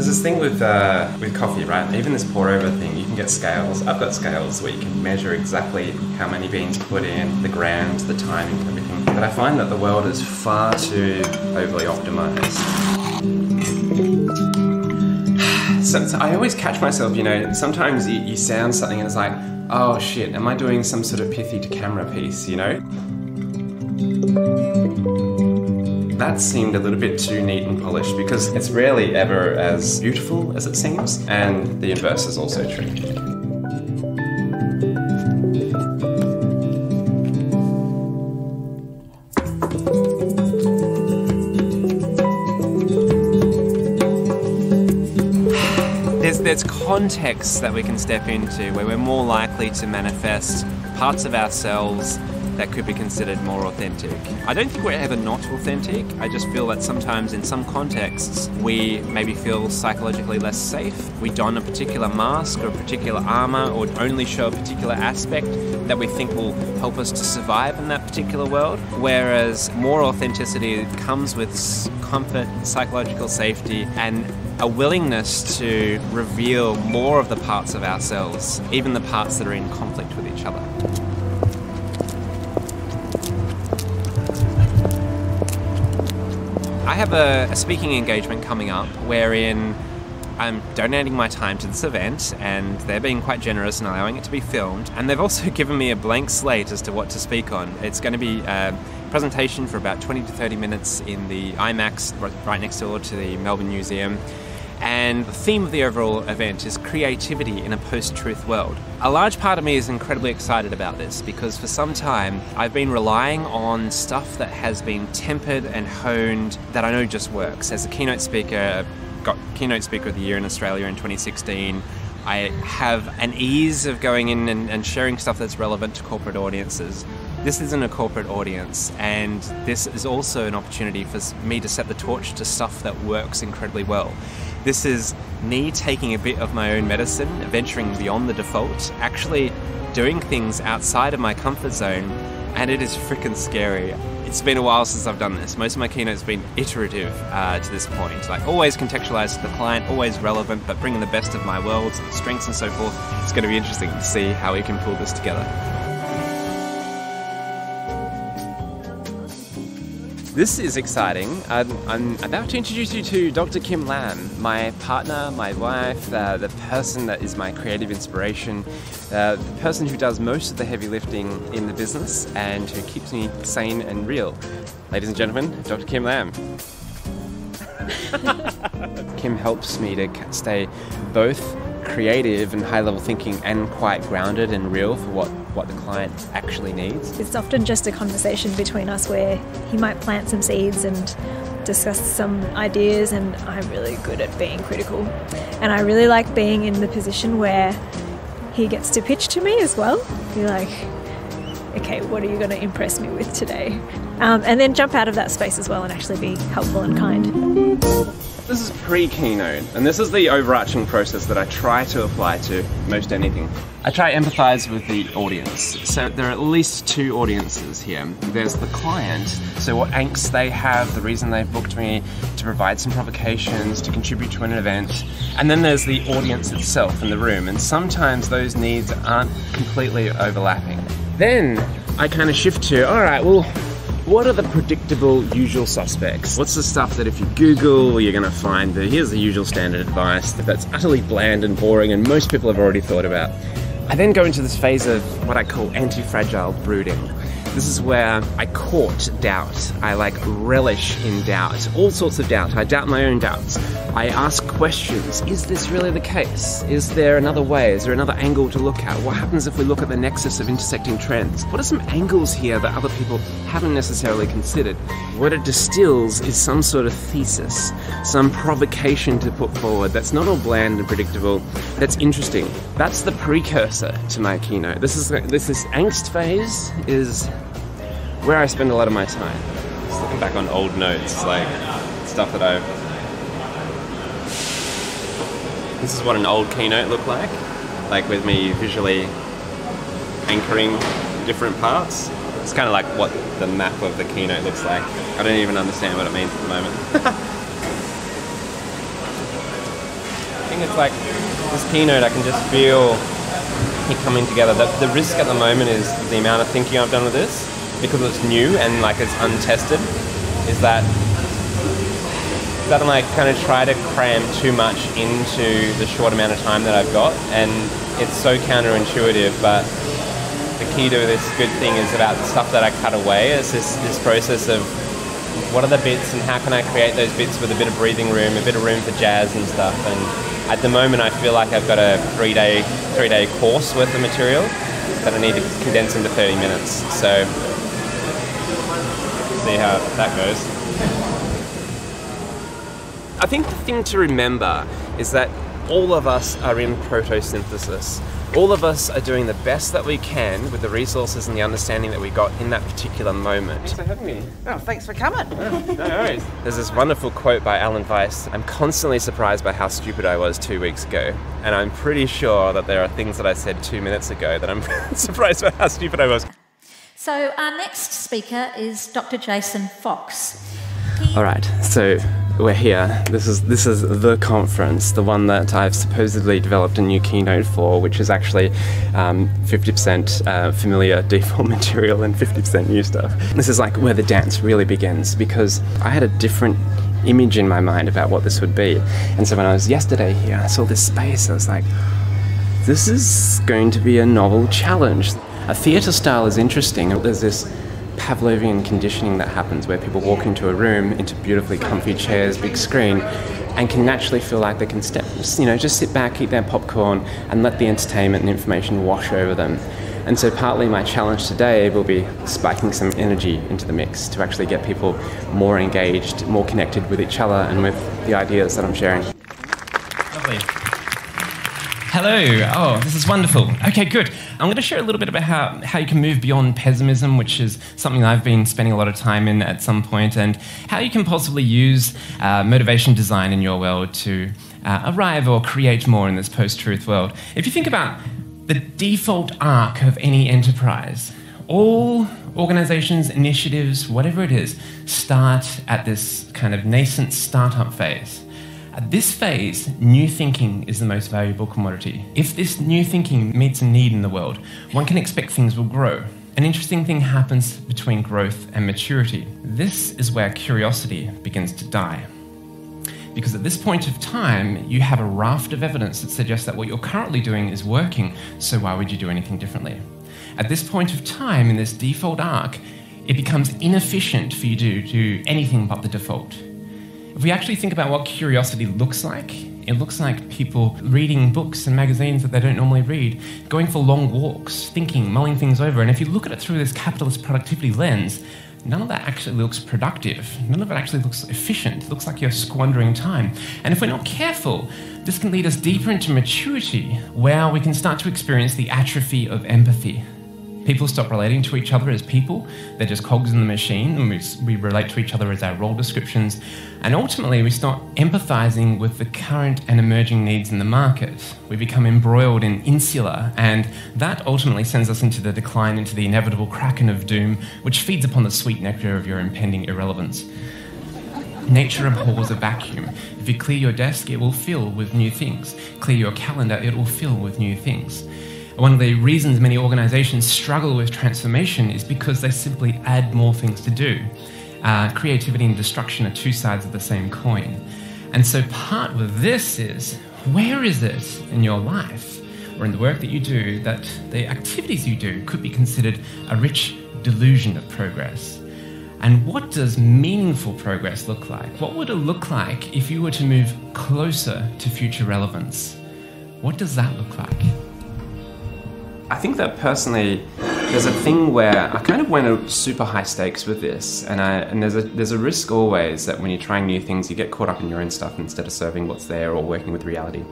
There's this thing with coffee, right? Even this pour over thing, you can get scales. I've got scales where you can measure exactly how many beans to put in, the grams, the timing, everything. But I find that the world is far too overly optimized. So I always catch myself, you know, sometimes you sound something and it's like, oh shit, am I doing some sort of pithy to camera piece, you know? That seemed a little bit too neat and polished because it's rarely ever as beautiful as it seems, and the inverse is also true. There's contexts that we can step into where we're more likely to manifest parts of ourselves that could be considered more authentic. I don't think we're ever not authentic. I just feel that sometimes in some contexts we maybe feel psychologically less safe. We don a particular mask or a particular armor or only show a particular aspect that we think will help us to survive in that particular world. Whereas more authenticity comes with comfort, psychological safety, and a willingness to reveal more of the parts of ourselves, even the parts that are in conflict with each other. I have a speaking engagement coming up wherein I'm donating my time to this event, and they're being quite generous and allowing it to be filmed, and they've also given me a blank slate as to what to speak on. It's going to be a presentation for about 20 to 30 minutes in the IMAX right next door to the Melbourne Museum. And the theme of the overall event is creativity in a post-truth world. A large part of me is incredibly excited about this because for some time I've been relying on stuff that has been tempered and honed that I know just works. As a keynote speaker, got Keynote Speaker of the Year in Australia in 2016. I have an ease of going in and sharing stuff that's relevant to corporate audiences. This isn't a corporate audience, and this is also an opportunity for me to set the torch to stuff that works incredibly well. This is me taking a bit of my own medicine, venturing beyond the default, actually doing things outside of my comfort zone, and it is freaking scary. It's been a while since I've done this. Most of my keynotes have been iterative to this point. Like always contextualized to the client, always relevant, but bringing the best of my worlds, strengths and so forth. It's going to be interesting to see how we can pull this together. This is exciting. I'm about to introduce you to Dr. Kim Lam, my partner, my wife, the person that is my creative inspiration, the person who does most of the heavy lifting in the business and who keeps me sane and real. Ladies and gentlemen, Dr. Kim Lam. Kim helps me to stay both creative and high-level thinking and quite grounded and real for what the client actually needs. It's often just a conversation between us where he might plant some seeds and discuss some ideas, and I'm really good at being critical. And I really like being in the position where he gets to pitch to me as well. Be like, okay, what are you going to impress me with today? And then jump out of that space as well and actually be helpful and kind. This is pre-keynote, and this is the overarching process that I try to apply to most anything. I try to empathize with the audience. So there are at least two audiences here. There's the client, so what angst they have, the reason they've booked me, to provide some provocations, to contribute to an event. And then there's the audience itself in the room, and sometimes those needs aren't completely overlapping. Then I kind of shift to, all right, well, what are the predictable usual suspects? What's the stuff that if you Google, you're going to find that here's the usual standard advice that's utterly bland and boring and most people have already thought about. I then go into this phase of what I call anti-fragile brooding. This is where I court doubt. I relish in doubt, all sorts of doubt. I doubt my own doubts. I ask questions. Is this really the case? Is there another way? Is there another angle to look at? What happens if we look at the nexus of intersecting trends? What are some angles here that other people haven't necessarily considered? What it distills is some sort of thesis, some provocation to put forward that's not all bland and predictable, that's interesting. That's the precursor to my keynote. This angst phase is where I spend a lot of my time. Just looking back on old notes, like stuff that I've... This is what an old keynote looked like with me visually anchoring different parts. It's kind of like what the map of the keynote looks like. I don't even understand what it means at the moment. think it's like this keynote, I can just feel it coming together. The risk at the moment is the amount of thinking I've done with this, because it's new and like it's untested, is that I'm like kind of try to cram too much into the short amount of time that I've got, and it's so counterintuitive, but the key to this good thing is about the stuff that I cut away. It's this process of what are the bits and how can I create those bits with a bit of breathing room, a bit of room for jazz and stuff. And at the moment I feel like I've got a three-day course worth of material that I need to condense into 30 minutes. So see how that goes. I think the thing to remember is that all of us are in photosynthesis. All of us are doing the best that we can with the resources and the understanding that we got in that particular moment. Thanks for having me. Oh, thanks for coming. No worries. There's this wonderful quote by Alan Weiss. I'm constantly surprised by how stupid I was 2 weeks ago. And I'm pretty sure that there are things that I said 2 minutes ago that I'm surprised by how stupid I was. So our next speaker is Dr. Jason Fox. All right, so we're here. This is the conference, the one that I've supposedly developed a new keynote for, which is actually 50% familiar default material and 50% new stuff. This is like where the dance really begins, because I had a different image in my mind about what this would be. And so when I was yesterday here, I saw this space, I was like, this is going to be a novel challenge. A theatre style is interesting. There's this Pavlovian conditioning that happens where people walk into a room, into beautifully comfy chairs, big screen, and can naturally feel like they can just sit back, eat their popcorn, and let the entertainment and information wash over them. And so partly my challenge today will be spiking some energy into the mix to actually get people more engaged, more connected with each other and with the ideas that I'm sharing. Lovely. Hello. Oh, this is wonderful. Okay, good. I'm going to share a little bit about how you can move beyond pessimism, which is something I've been spending a lot of time in at some point, and how you can possibly use motivation design in your world to arrive or create more in this post-truth world. If you think about the default arc of any enterprise, all organizations, initiatives, whatever it is, start at this kind of nascent startup phase. At this phase, new thinking is the most valuable commodity. If this new thinking meets a need in the world, one can expect things will grow. An interesting thing happens between growth and maturity. This is where curiosity begins to die. Because at this point of time, you have a raft of evidence that suggests that what you're currently doing is working, so why would you do anything differently? At this point of time, in this default arc, it becomes inefficient for you to do anything but the default. If we actually think about what curiosity looks like, it looks like people reading books and magazines that they don't normally read, going for long walks, thinking, mulling things over. And if you look at it through this capitalist productivity lens, none of that actually looks productive. None of it actually looks efficient. It looks like you're squandering time. And if we're not careful, this can lead us deeper into maturity, where we can start to experience the atrophy of empathy. People stop relating to each other as people. They're just cogs in the machine, and we relate to each other as our role descriptions. And ultimately, we start empathizing with the current and emerging needs in the market. We become embroiled in insular, and that ultimately sends us into the decline, into the inevitable kraken of doom, which feeds upon the sweet nectar of your impending irrelevance. Nature abhors a vacuum. If you clear your desk, it will fill with new things. Clear your calendar, it will fill with new things. One of the reasons many organizations struggle with transformation is because they simply add more things to do. Creativity and destruction are two sides of the same coin. And so part of this is, where is it in your life or in the work that you do that the activities you do could be considered a rich delusion of progress? And what does meaningful progress look like? What would it look like if you were to move closer to future relevance? What does that look like? I think that personally, there's a thing where I kind of went at super high stakes with this, and there's a risk always that when you're trying new things, you get caught up in your own stuff instead of serving what's there or working with reality.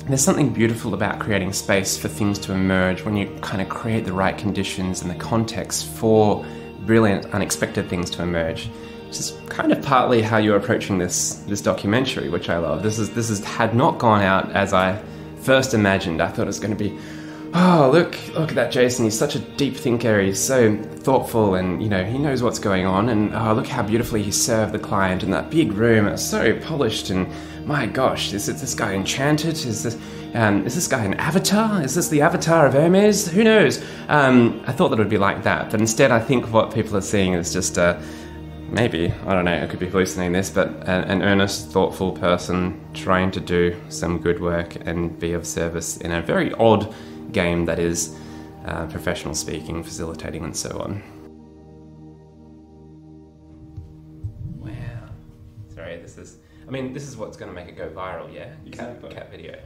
There's something beautiful about creating space for things to emerge when you kind of create the right conditions and the context for brilliant, unexpected things to emerge. Which is kind of partly how you're approaching this documentary, which I love. This had not gone out as I first imagined. I thought it was going to be oh, look at that Jason, he's such a deep thinker, he's so thoughtful, and, you know, he knows what's going on, and oh, look how beautifully he served the client in that big room. It's so polished, and my gosh, is this guy enchanted? Is this guy an avatar? Is this the avatar of Hermes? Who knows? I thought that it would be like that, but instead I think what people are seeing is just maybe, I don't know, I could be hallucinating this, but an earnest, thoughtful person trying to do some good work and be of service in a very odd game that is professional speaking, facilitating, and so on. Wow. Sorry, this is what's going to make it go viral, yeah? Exactly. Cat video.